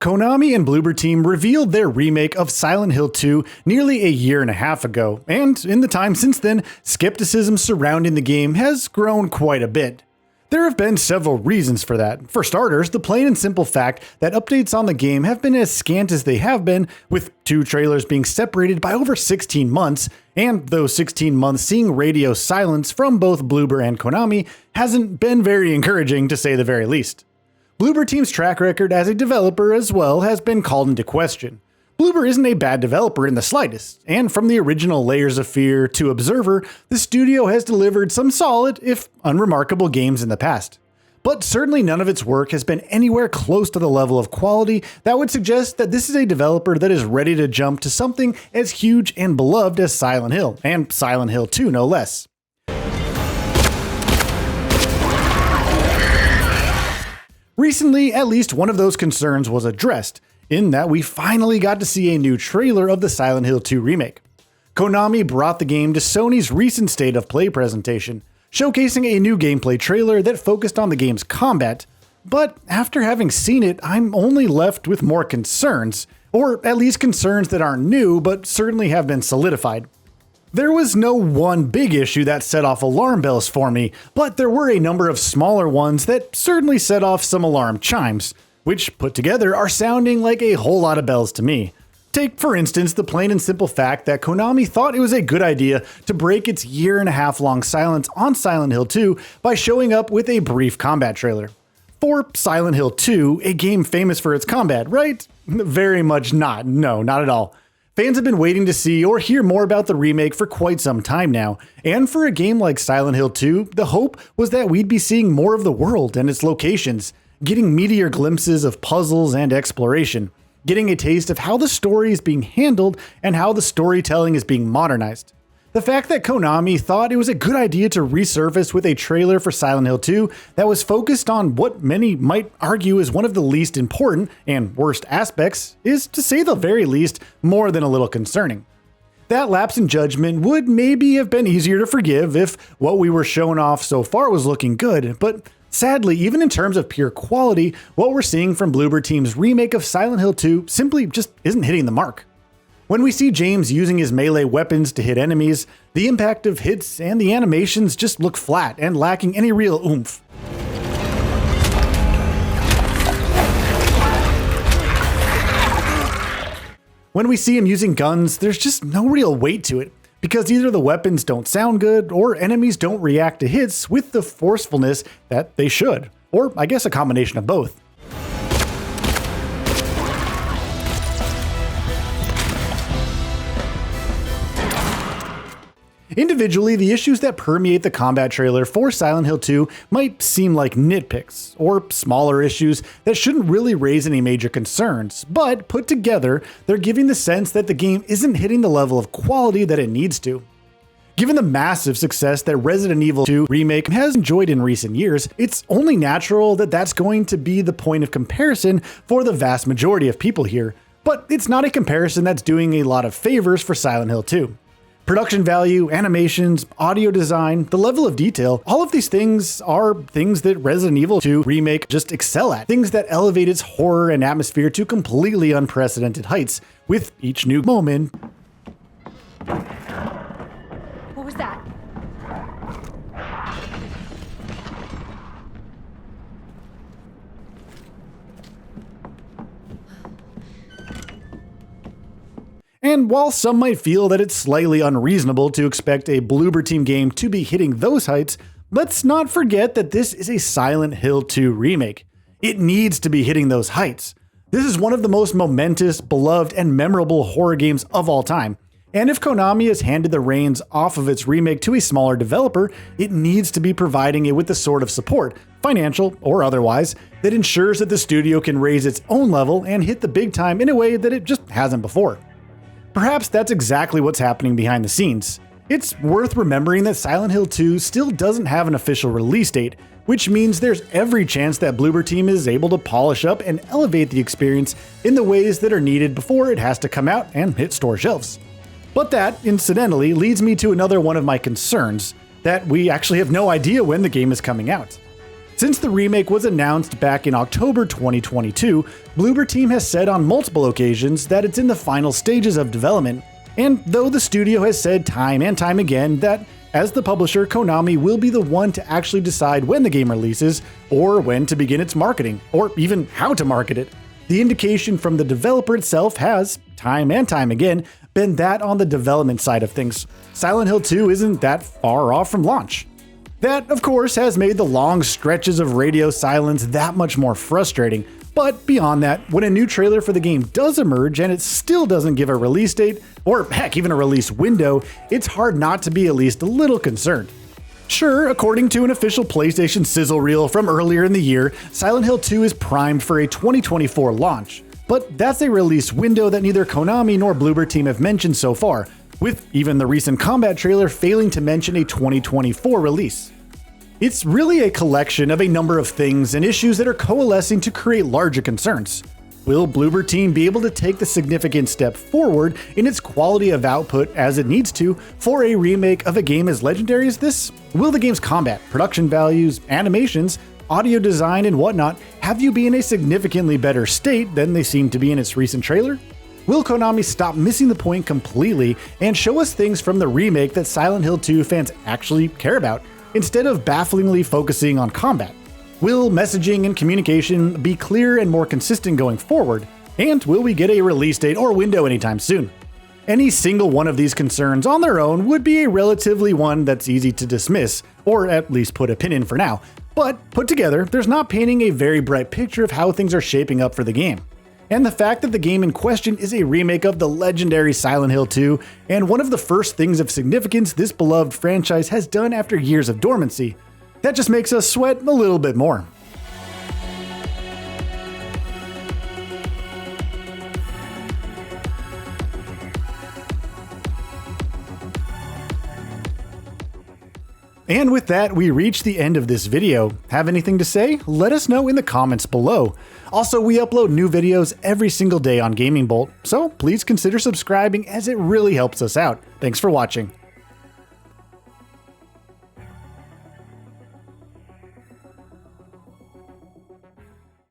Konami and Bloober Team revealed their remake of Silent Hill 2 nearly a year and a half ago, and in the time since then, skepticism surrounding the game has grown quite a bit. There have been several reasons for that. For starters, the plain and simple fact that updates on the game have been as scant as they have been, with 2 trailers being separated by over 16 months, and those 16 months seeing radio silence from both Bloober and Konami hasn't been very encouraging, to say the very least. Bloober Team's track record as a developer as well has been called into question. Bloober isn't a bad developer in the slightest, and from the original Layers of Fear to Observer, the studio has delivered some solid, if unremarkable, games in the past. But certainly none of its work has been anywhere close to the level of quality that would suggest that this is a developer that is ready to jump to something as huge and beloved as Silent Hill, and Silent Hill 2 no less. Recently, at least one of those concerns was addressed, in that we finally got to see a new trailer of the Silent Hill 2 remake. Konami brought the game to Sony's recent State of Play presentation, showcasing a new gameplay trailer that focused on the game's combat, but after having seen it, I'm only left with more concerns, or at least concerns that aren't new, but certainly have been solidified. There was no one big issue that set off alarm bells for me, but there were a number of smaller ones that certainly set off some alarm chimes, which put together are sounding like a whole lot of bells to me. Take, for instance, the plain and simple fact that Konami thought it was a good idea to break its year-and-a-half-long silence on Silent Hill 2 by showing up with a brief combat trailer. For Silent Hill 2, a game famous for its combat, right? Very much not. No, not at all. Fans have been waiting to see or hear more about the remake for quite some time now, and for a game like Silent Hill 2, the hope was that we'd be seeing more of the world and its locations, getting meatier glimpses of puzzles and exploration, getting a taste of how the story is being handled and how the storytelling is being modernized. The fact that Konami thought it was a good idea to resurface with a trailer for Silent Hill 2 that was focused on what many might argue is one of the least important and worst aspects is, to say the very least, more than a little concerning. That lapse in judgment would maybe have been easier to forgive if what we were showing off so far was looking good, but sadly, even in terms of pure quality, what we're seeing from Bloober Team's remake of Silent Hill 2 simply just isn't hitting the mark. When we see James using his melee weapons to hit enemies, the impact of hits and the animations just look flat and lacking any real oomph. When we see him using guns, there's just no real weight to it, because either the weapons don't sound good or enemies don't react to hits with the forcefulness that they should, or I guess a combination of both. Individually, the issues that permeate the combat trailer for Silent Hill 2 might seem like nitpicks, or smaller issues that shouldn't really raise any major concerns, but put together, they're giving the sense that the game isn't hitting the level of quality that it needs to. Given the massive success that Resident Evil 2 Remake has enjoyed in recent years, it's only natural that that's going to be the point of comparison for the vast majority of people here, but it's not a comparison that's doing a lot of favors for Silent Hill 2. Production value, animations, audio design, the level of detail, all of these things are things that Resident Evil 2 Remake just excel at. Things that elevate its horror and atmosphere to completely unprecedented heights with each new moment. What was that? And while some might feel that it's slightly unreasonable to expect a Bloober Team game to be hitting those heights, let's not forget that this is a Silent Hill 2 remake. It needs to be hitting those heights. This is one of the most momentous, beloved, and memorable horror games of all time. And if Konami has handed the reins off of its remake to a smaller developer, it needs to be providing it with the sort of support, financial or otherwise, that ensures that the studio can raise its own level and hit the big time in a way that it just hasn't before. Perhaps that's exactly what's happening behind the scenes. It's worth remembering that Silent Hill 2 still doesn't have an official release date, which means there's every chance that Bloober Team is able to polish up and elevate the experience in the ways that are needed before it has to come out and hit store shelves. But that, incidentally, leads me to another one of my concerns, that we actually have no idea when the game is coming out. Since the remake was announced back in October 2022, Bloober Team has said on multiple occasions that it's in the final stages of development, and though the studio has said time and time again that as the publisher, Konami will be the one to actually decide when the game releases, or when to begin its marketing, or even how to market it, the indication from the developer itself has, time and time again, been that on the development side of things, Silent Hill 2 isn't that far off from launch. That, of course, has made the long stretches of radio silence that much more frustrating, but beyond that, when a new trailer for the game does emerge and it still doesn't give a release date, or heck, even a release window, it's hard not to be at least a little concerned. Sure, according to an official PlayStation sizzle reel from earlier in the year, Silent Hill 2 is primed for a 2024 launch, but that's a release window that neither Konami nor Bloober Team have mentioned so far, with even the recent combat trailer failing to mention a 2024 release. It's really a collection of a number of things and issues that are coalescing to create larger concerns. Will Bloober Team be able to take the significant step forward in its quality of output as it needs to for a remake of a game as legendary as this? Will the game's combat, production values, animations, audio design, and whatnot have you be in a significantly better state than they seem to be in its recent trailer? Will Konami stop missing the point completely and show us things from the remake that Silent Hill 2 fans actually care about, instead of bafflingly focusing on combat? Will messaging and communication be clear and more consistent going forward? And will we get a release date or window anytime soon? Any single one of these concerns on their own would be a relatively one that's easy to dismiss, or at least put a pin in for now, but put together, there's not painting a very bright picture of how things are shaping up for the game. And the fact that the game in question is a remake of the legendary Silent Hill 2, and one of the first things of significance this beloved franchise has done after years of dormancy, that just makes us sweat a little bit more. And with that, we reach the end of this video. Have anything to say? Let us know in the comments below. Also, we upload new videos every single day on Gaming Bolt, so please consider subscribing as it really helps us out. Thanks for watching.